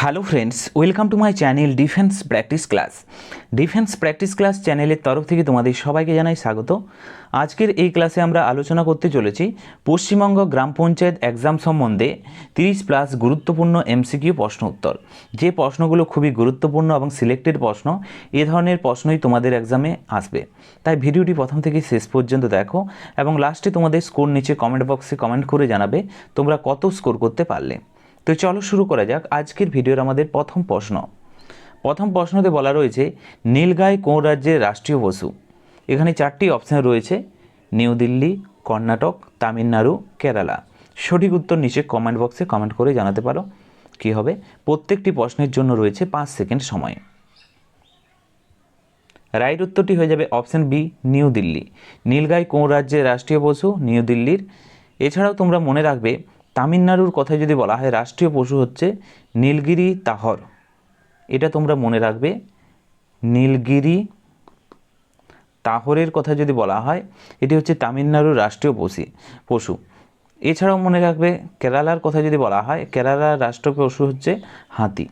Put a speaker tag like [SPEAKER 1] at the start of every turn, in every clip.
[SPEAKER 1] Hello friends, welcome to my channel defence practice class. Defence practice class চ্যানেলের তরফ থেকে তোমাদের সবাইকে জানাই স্বাগত। আজকের এই ক্লাসে আমরা আলোচনা করতে চলেছি পশ্চিমবঙ্গ গ্রাম পঞ্চায়েত এক্সাম সম্বন্ধে 30+ গুরুত্বপূর্ণ এমসিকিউ প্রশ্ন উত্তর। যে প্রশ্নগুলো খুবই গুরুত্বপূর্ণ এবং সিলেক্টেড প্রশ্ন, এ ধরনের প্রশ্নই তোমাদের এক্সামে আসবে। তাই ভিডিওটি প্রথম থেকে শেষ পর্যন্ত দেখো এবং লাস্টে তোমাদের স্কোর নিচে কমেন্ট বক্সে কমেন্ট করে জানাবে তোমরা কত স্কোর করতে পারলে। তো চলো শুরু করা যাক আজকের ভিডিওর আমাদের প্রথম প্রশ্নতে বলা রয়েছে নীলগাই কোন রাজ্যের রাষ্ট্রীয় পশু। এখানে 4টি অপশান রয়েছে, নিউ দিল্লি, কর্ণাটক, তামিলনাড়ু, কেরালা। সঠিক উত্তর নিচে কমেন্ট বক্সে কমেন্ট করে জানাতে পারো কী হবে। প্রত্যেকটি প্রশ্নের জন্য রয়েছে 5 সেকেন্ড সময়। রাইট উত্তরটি হয়ে যাবে অপশান বি, নিউ দিল্লি। নীলগাই কোন রাজ্যের রাষ্ট্রীয় পশু? নিউ দিল্লির। এছাড়াও তোমরা মনে রাখবে তামিলনাড়ুর কথা যদি বলা হয় রাষ্ট্রীয় পশু হচ্ছে নীলগিরি তাহর। এটা তোমরা মনে রাখবে, নীলগিরি তাহরের কথা যদি বলা হয় এটি হচ্ছে তামিলনাড়ুর রাষ্ট্রীয় পশু। এছাড়াও মনে রাখবে কেরালার কথা যদি বলা হয় কেরালার রাষ্ট্রীয় পশু হচ্ছে হাতি।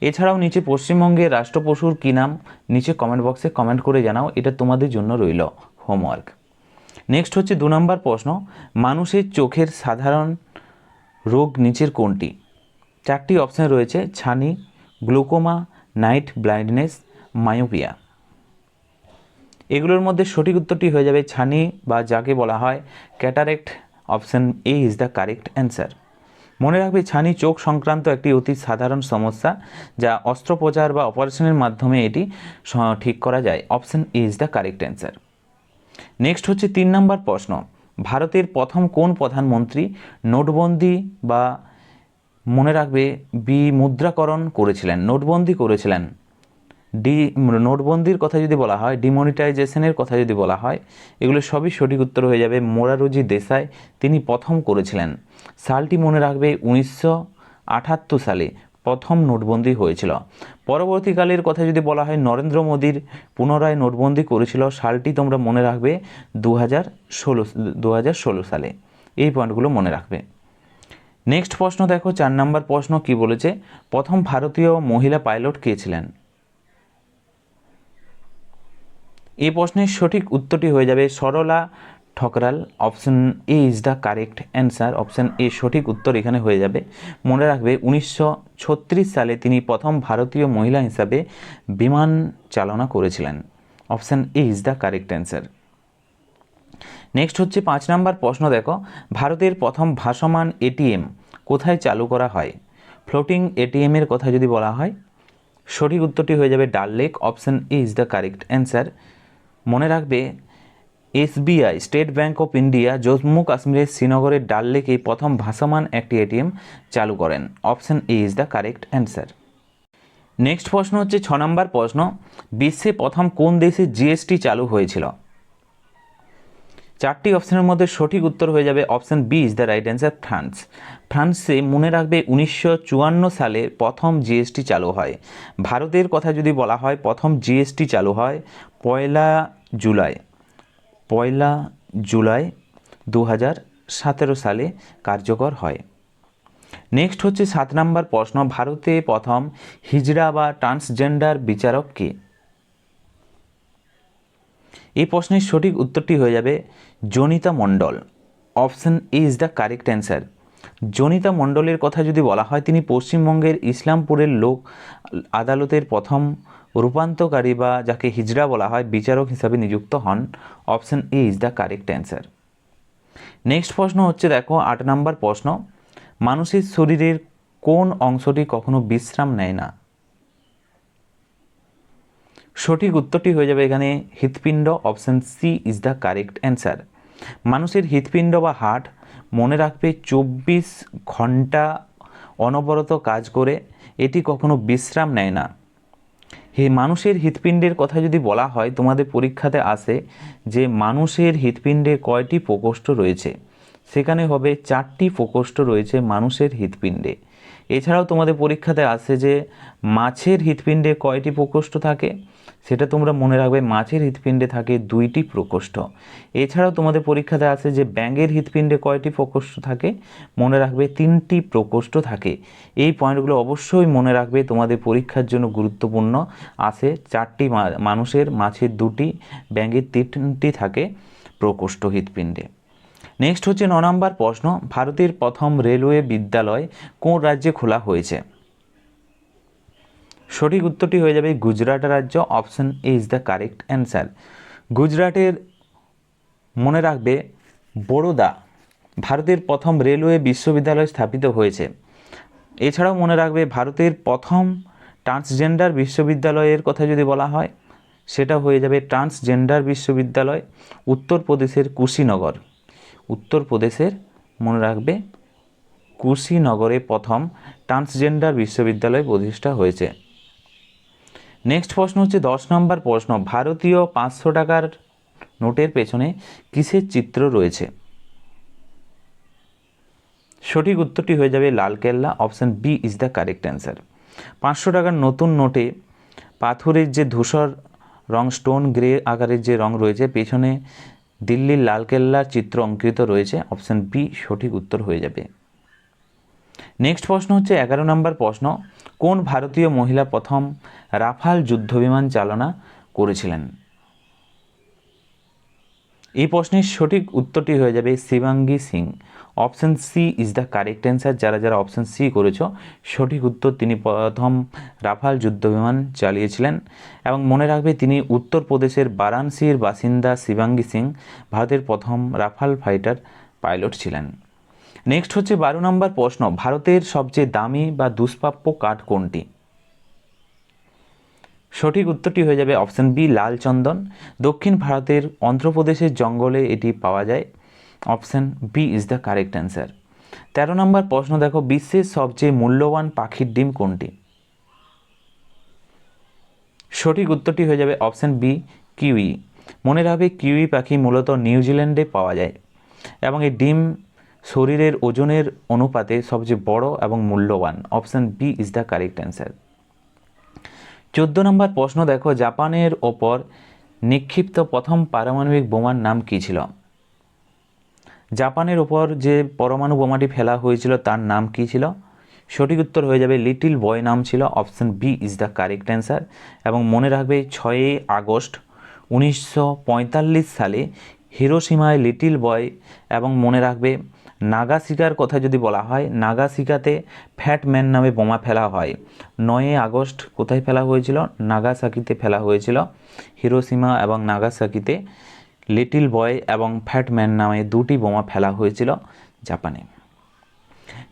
[SPEAKER 1] এছাড়াও নিচে পশ্চিমবঙ্গের রাষ্ট্র পশুর কী নাম নিচে কমেন্ট বক্সে কমেন্ট করে জানাও, এটা তোমাদের জন্য রইল হোমওয়ার্ক। নেক্সট হচ্ছে 2 নম্বর প্রশ্ন, মানুষের চোখের সাধারণ রোগ নিচের কোনটি? 4টি অপশান রয়েছে, ছানি, গ্লুকোমা, নাইট ব্লাইন্ডনেস, মায়োপিয়া। এগুলোর মধ্যে সঠিক উত্তরটি হয়ে যাবে ছানি বা যাকে বলা হয় cataract. Option A is the correct answer. মনে রাখবে ছানি চোখ সংক্রান্ত একটি অতি সাধারণ সমস্যা যা অস্ত্রোপচার বা অপারেশনের মাধ্যমে এটি ঠিক করা যায়। Option A is the correct answer. Next হচ্ছে 3 নম্বর প্রশ্ন, ভারতের প্রথম কোন প্রধানমন্ত্রী নোটবন্দি বা মনে রাখবে বিমুদ্রাকরণ করেছিলেন, নোটবন্দি করেছিলেন? নোটবন্দির কথা যদি বলা হয়, ডিমনিটাইজেশনের কথা যদি বলা হয়, এগুলো সবই সঠিক উত্তর হয়ে যাবে মোরারজি দেশাই, তিনি প্রথম করেছিলেন। সালটি মনে রাখবে 1978 সালে প্রথম নোটবন্দি হয়েছিল। পরবর্তীকালের কথা যদি বলা হয় নরেন্দ্র মোদীর পুনরায় নোটবন্দি করেছিল, সালটি তোমরা মনে রাখবে 2016 সালে। এই পয়েন্টগুলো মনে রাখবে। নেক্সট প্রশ্ন দেখো, 4 নম্বর প্রশ্ন কি বলেছে, প্রথম ভারতীয় মহিলা পাইলট কে ছিলেন? এই প্রশ্নের সঠিক উত্তরটি হয়ে যাবে Sarla Thakral. Option A is the correct answer. Option A সঠিক উত্তর এখানে হয়ে যাবে। মনে রাখবে 1936 সালে তিনি প্রথম ভারতীয় মহিলা হিসাবে বিমান চালনা করেছিলেন। Option A is the correct answer. Next হচ্ছে 5 নম্বর প্রশ্ন দেখো, ভারতের প্রথম ভাসমান এটিএম কোথায় চালু করা হয়? ফ্লোটিং এটিএমের কথা যদি বলা হয়, সঠিক উত্তরটি হয়ে যাবে ডাল lake. Option A is the correct answer. মনে রাখবে SBI state bank of India Jammu কাশ্মীরের শ্রীনগরের ডাল লেকে প্রথম ভাসমান একটি এটিএম চালু করেন। Option A is the correct answer. Next প্রশ্ন হচ্ছে 6 নম্বর প্রশ্ন, বিশ্বে প্রথম কোন দেশে জিএসটি চালু হয়েছিল? 4টি অপশনের মধ্যে সঠিক উত্তর হয়ে যাবে option B is the right answer, France. ফ্রান্সে মনে রাখবে 1954 সালে প্রথম জিএসটি চালু হয়। ভারতের কথা যদি বলা হয় প্রথম জিএসটি চালু হয় 1 জুলাই 2017 সালে কার্যকর হয়। নেক্সট হচ্ছে 7 নম্বর প্রশ্ন, ভারতে প্রথম হিজড়া বা ট্রান্সজেন্ডার বিচারক কে? এই প্রশ্নের সঠিক উত্তরটি হয়ে যাবে Janita Mondal. Option A is the correct answer. Janita মণ্ডলের কথা যদি বলা হয় তিনি পশ্চিমবঙ্গের ইসলামপুরের লোক আদালতের প্রথম রূপান্তরকারী বা যাকে হিজড়া বলা হয় বিচারক হিসাবে নিযুক্ত হন। Option A is the correct answer. Next প্রশ্ন হচ্ছে দেখো 8 নম্বর প্রশ্ন, মানুষের শরীরের কোন অংশটি কখনো বিশ্রাম নেয় না? সঠিক উত্তরটি হয়ে যাবে এখানে হৃৎপিণ্ড। Option C is the correct answer. মানুষের হৃৎপিণ্ড বা হার্ট মনে রাখবে 24 ঘন্টা অনবরত কাজ করে, এটি কখনো বিশ্রাম নেয় না। মানুষের হৃৎপিণ্ডের কথা যদি বলা হয় তোমাদের পরীক্ষাতে আসে যে মানুষের হৃৎপিণ্ডে কয়টি প্রকোষ্ঠ রয়েছে, সেখানে হবে 4টি প্রকোষ্ঠ রয়েছে মানুষের হৃৎপিণ্ডে। এছাড়াও তোমাদের পরীক্ষাতে আসে যে মাছের হৃৎপিণ্ডে কয়টি প্রকোষ্ঠ থাকে, সেটা তোমরা মনে রাখবে, মাছের হৃৎপিণ্ডে থাকে 2টি প্রকোষ্ঠ। এছাড়াও তোমাদের পরীক্ষাতে আসে যে ব্যাঙের হৃৎপিণ্ডে কয়টি প্রকোষ্ঠ থাকে, মনে রাখবে 3টি প্রকোষ্ঠ থাকে। এই পয়েন্টগুলো অবশ্যই মনে রাখবে, তোমাদের পরীক্ষার জন্য গুরুত্বপূর্ণ। আসে 4টি মানুষের, মাছের 2টি, ব্যাঙের 3টি থাকে প্রকোষ্ঠ হৃৎপিণ্ডে। নেক্সট হচ্ছে 9 নম্বর প্রশ্ন, ভারতের প্রথম রেলওয়ে বিদ্যালয় কোন রাজ্যে খোলা হয়েছে? সঠিক উত্তরটি হয়ে যাবে গুজরাট রাজ্য। Option A is the correct answer. গুজরাটের, মনে রাখবে, বরোদা ভারতের প্রথম রেলওয়ে বিশ্ববিদ্যালয় স্থাপিত হয়েছে। এছাড়াও মনে রাখবে, ভারতের প্রথম ট্রান্সজেন্ডার বিশ্ববিদ্যালয়ের কথা যদি বলা হয়, সেটা হয়ে যাবে ট্রান্সজেন্ডার বিশ্ববিদ্যালয় উত্তরপ্রদেশের কুশীনগর। উত্তরপ্রদেশের, মনে রাখবে, কুশীনগরে প্রথম ট্রান্সজেন্ডার বিশ্ববিদ্যালয় প্রতিষ্ঠা হয়েছে। নেক্সট প্রশ্ন হচ্ছে 10 নম্বর প্রশ্ন, ভারতীয় 500 টাকার নোটের পেছনে কিসের চিত্র রয়েছে? সঠিক উত্তরটি হয়ে যাবে Lal Qila. Option B is the correct answer. 500 টাকার নতুন নোটে পাথরের যে ধূসর রং, স্টোন গ্রে আকারের যে রং রয়েছে, পেছনে দিল্লির লালকেল্লার চিত্র অঙ্কিত রয়েছে। অপশন বি সঠিক উত্তর হয়ে যাবে। নেক্সট প্রশ্ন হচ্ছে 11 নম্বর প্রশ্ন, কোন ভারতীয় মহিলা প্রথম রাফাল যুদ্ধবিমান চালনা করেছিলেন? এই প্রশ্নের সঠিক উত্তরটি হয়ে যাবে Shivangi Singh. Option C is the correct answer. যারা যারা অপশন সি করেছ, সঠিক উত্তর, তিনি প্রথম রাফাল যুদ্ধবিমান চালিয়েছিলেন। এবং মনে রাখবে, তিনি উত্তরপ্রদেশের বারাণসীর বাসিন্দা শিবাঙ্গী সিং ভারতের প্রথম রাফাল ফাইটার পাইলট ছিলেন। নেক্সট হচ্ছে 12 নম্বর প্রশ্ন, ভারতের সবচেয়ে দামি বা দুষ্প্রাপ্য কাঠ কোনটি? সঠিক উত্তরটি হয়ে যাবে অপশন বি লাল চন্দন। দক্ষিণ ভারতের অন্ধ্রপ্রদেশের জঙ্গলে এটি পাওয়া যায়। Option B is the correct answer. 13 নম্বর প্রশ্ন দেখো, বিশ্বের সবচেয়ে মূল্যবান পাখির ডিম কোনটি? সঠিক উত্তরটি হয়ে যাবে অপশন বি কিউই। মনে রাখবে, কিউই পাখি মূলত নিউজিল্যান্ডে পাওয়া যায় এবং এই ডিম শরীরের ওজনের অনুপাতে সবচেয়ে বড় এবং মূল্যবান। Option B is the correct answer. 14 নম্বর প্রশ্ন দেখো, জাপানের ওপর নিক্ষিপ্ত প্রথম পারমাণবিক বোমার নাম কী ছিল? জাপানের ওপর যে পরমাণু বোমাটি ফেলা হয়েছিল তার নাম কী ছিল? সঠিক উত্তর হয়ে যাবে লিটল বয় নাম ছিল। Option B is the correct answer. এবং মনে রাখবে, 6 আগস্ট 1945 সালে হিরোশিমায় লিটল বয়, এবং মনে রাখবে নাগাসাকির কথা যদি বলা হয়, নাগাসাকিতে ফ্যাট ম্যান নামে বোমা ফেলা হয়। 9 আগস্ট কোথায় ফেলা হয়েছিল? নাগাসাকিতে ফেলা হয়েছিল। হিরোশিমা এবং নাগাসাকিতে লিটল বয় এবং ফ্যাট ম্যান নামে 2টি বোমা ফেলা হয়েছিল জাপানে।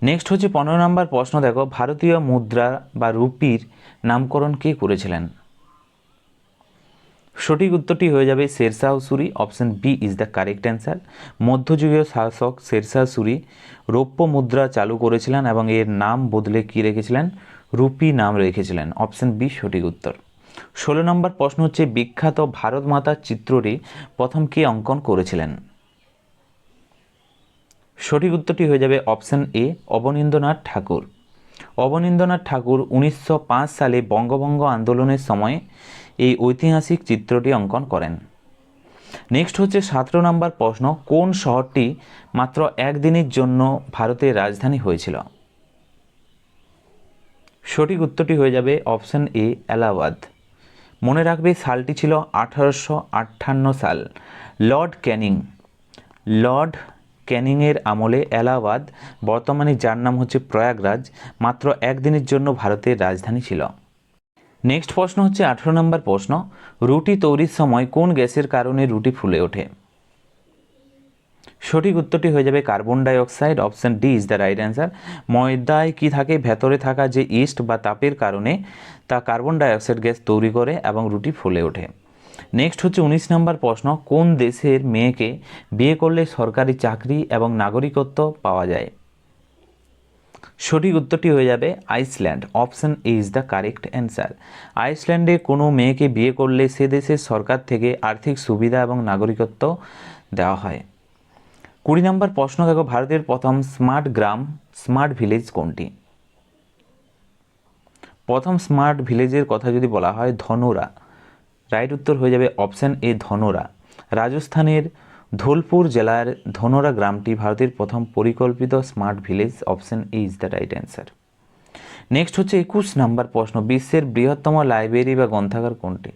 [SPEAKER 1] নেক্সট হচ্ছে 15 নম্বর প্রশ্ন দেখো, ভারতীয় মুদ্রা বা রুপির নামকরণ কে করেছিলেন? সঠিক উত্তরটি হয়ে যাবে Shershah Suri. Option B is the correct answer. মধ্যযুগীয় শাসক শেরশাহ সুরি রৌপ্য মুদ্রা চালু করেছিলেন এবং এর নাম বদলে কী রেখেছিলেন? রুপি নাম রেখেছিলেন। অপশন বি সঠিক উত্তর। 16 নম্বর প্রশ্ন হচ্ছে, বিখ্যাত ভারত মাতার চিত্রটি প্রথম কে অঙ্কন করেছিলেন? সঠিক উত্তরটি হয়ে যাবে অপশন এ অবনীন্দ্রনাথ ঠাকুর। অবনীন্দ্রনাথ ঠাকুর 1905 সালে বঙ্গভঙ্গ আন্দোলনের সময় এই ঐতিহাসিক চিত্রটি অঙ্কন করেন। নেক্সট হচ্ছে 17 নম্বর প্রশ্ন, কোন শহরটি মাত্র একদিনের জন্য ভারতের রাজধানী হয়েছিল? সঠিক উত্তরটি হয়ে যাবে অপশন এ এলাহাবাদ। মনে রাখবে, সালটি ছিল 1858 সাল। লর্ড ক্যানিংয়ের আমলে এলাহাবাদ, বর্তমানে যার নাম হচ্ছে প্রয়াগরাজ, মাত্র একদিনের জন্য ভারতের রাজধানী ছিল। নেক্সট প্রশ্ন হচ্ছে 18 নম্বর প্রশ্ন, রুটি তৈরির সময় কোন গ্যাসের কারণে রুটি ফুলে ওঠে? সঠিক উত্তরটি হয়ে যাবে carbon dioxide. Option D is the right answer. ময়দায় কি থাকে? ভেতরে থাকা যে ইস্ট বা তাপের কারণে তা কার্বন ডাই অক্সাইড গ্যাস তৈরি করে এবং রুটি ফুলে ওঠে। নেক্সট হচ্ছে 19 নম্বর প্রশ্ন, কোন দেশের মেয়েকে বিয়ে করলে সরকারি চাকরি এবং নাগরিকত্ব পাওয়া যায়? সঠিক উত্তরটি হয়ে যাবে Iceland. Option A is the correct answer. আইসল্যান্ডে কোনো মেয়েকে বিয়ে করলে সে দেশের সরকার থেকে আর্থিক সুবিধা এবং নাগরিকত্ব দেওয়া হয়। 20 নম্বর প্রশ্ন দেখো, ভারতের প্রথম স্মার্ট গ্রাম, স্মার্ট ভিলেজ কোনটি? প্রথম স্মার্ট ভিলেজের কথা যদি বলা হয় ধনোরা, রাইট উত্তর হয়ে যাবে অপশান এ ধনোরা। রাজস্থানের ধোলপুর জেলার ধনোরা গ্রামটি ভারতের প্রথম পরিকল্পিত smart village, option A is the right answer. Next হচ্ছে 21 নম্বর প্রশ্ন, বিশ্বের বৃহত্তম লাইব্রেরি বা গ্রন্থাগার কোনটি?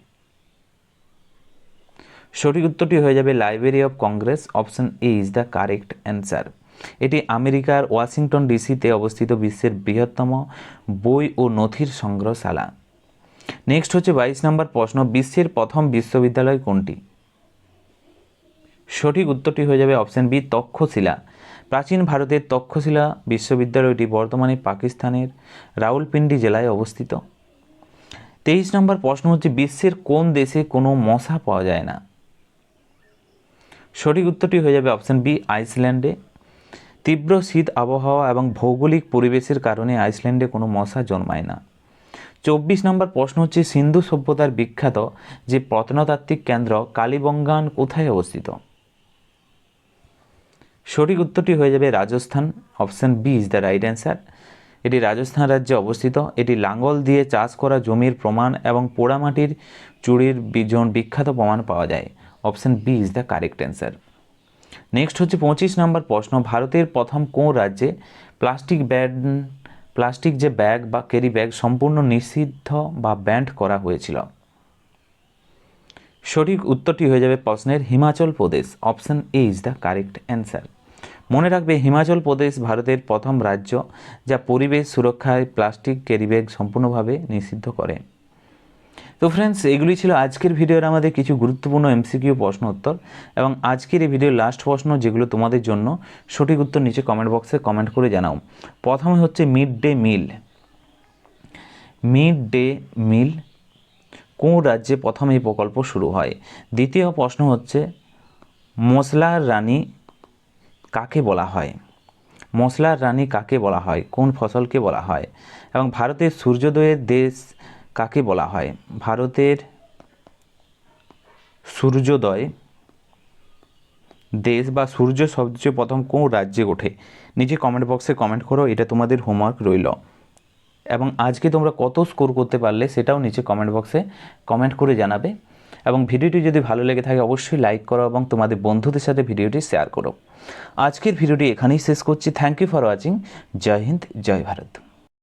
[SPEAKER 1] সঠিক উত্তরটি হয়ে যাবে library of Congress, option A is the correct answer. এটি আমেরিকার ওয়াশিংটন ডিসিতে অবস্থিত বিশ্বের বৃহত্তম বই ও নথির সংগ্রহশালা। নেক্সট হচ্ছে 22 নম্বর প্রশ্ন, বিশ্বের প্রথম বিশ্ববিদ্যালয় কোনটি? সঠিক উত্তরটি হয়ে যাবে অপশান বি তক্ষশিলা। প্রাচীন ভারতের তক্ষশিলা বিশ্ববিদ্যালয়টি বর্তমানে পাকিস্তানের রাওয়ালপিন্ডি জেলায় অবস্থিত। 23 নম্বর প্রশ্ন হচ্ছে, বিশ্বের কোন দেশে কোনো মশা পাওয়া যায় না? সঠিক উত্তরটি হয়ে যাবে অপশান বি আইসল্যান্ডে। তীব্র শীত আবহাওয়া এবং ভৌগোলিক পরিবেশের কারণে আইসল্যান্ডে কোনো মশা জন্মায় না। 24 নম্বর প্রশ্ন হচ্ছে, সিন্ধু সভ্যতার বিখ্যাত যে প্রত্নতাত্ত্বিক কেন্দ্র কালিবঙ্গান কোথায় অবস্থিত? সঠিক উত্তরটি হয়ে যাবে Rajasthan, option B is the right answer. এটি রাজস্থান রাজ্যে অবস্থিত। এটি লাঙ্গল দিয়ে চাষ করা জমির প্রমাণ এবং পোড়ামাটির চুড়ির বিখ্যাত প্রমাণ পাওয়া যায়, option B is the correct answer. Next হচ্ছে 25 নম্বর প্রশ্ন, ভারতের প্রথম কোন রাজ্যে প্লাস্টিক যে ব্যাগ বা ক্যারি ব্যাগ সম্পূর্ণ নিষিদ্ধ বা ব্যান্ড করা হয়েছিল? সঠিক উত্তরটি হয়ে যাবে প্রশ্নের Himachal Pradesh, option A is the correct answer. মনে রাখবে হিমাচল প্রদেশ ভারতের প্রথম রাজ্য যা পরিবেশ সুরক্ষায় প্লাস্টিক ক্যারি ব্যাগ সম্পূর্ণভাবে নিষিদ্ধ করে। তো ফ্রেন্ডস, এগুলি ছিল আজকের ভিডিওর আমাদের কিছু গুরুত্বপূর্ণ এমসিকিউ প্রশ্ন উত্তর, এবং আজকের এই ভিডিওর লাস্ট প্রশ্ন যেগুলো তোমাদের জন্য, সঠিক উত্তর নিচে কমেন্ট বক্সে কমেন্ট করে জানাও। প্রথমে হচ্ছে মিড ডে মিল কোন রাজ্যে প্রথম এই প্রকল্প শুরু হয়? দ্বিতীয় প্রশ্ন হচ্ছে, মশলার রানী কাকে বলা হয়? মশলার রানী কাকে বলা হয়? কোন ফসলকে বলা হয়? এবং ভারতের সূর্যোদয়ের দেশ কাকে বলা হয়? ভারতের সূর্যোদয় দেশ বা সূর্য সবচেয়ে প্রথম কোন রাজ্যে ওঠে? নিচে কমেন্ট বক্সে কমেন্ট করো, এটা তোমাদের হোমওয়ার্ক রইল। এবং আজকে তোমরা কত স্কোর করতে পারলে সেটাও নিচে কমেন্ট বক্সে কমেন্ট করে জানাবে। এবং ভিডিওটি যদি ভালো লেগে থাকে অবশ্যই লাইক করো এবং তোমাদের বন্ধুদের সাথে ভিডিওটি শেয়ার করো। আজকের ভিডিওটি এখানেই শেষ করছি। Thank you for watching. জয় হিন্দ, জয় ভারত।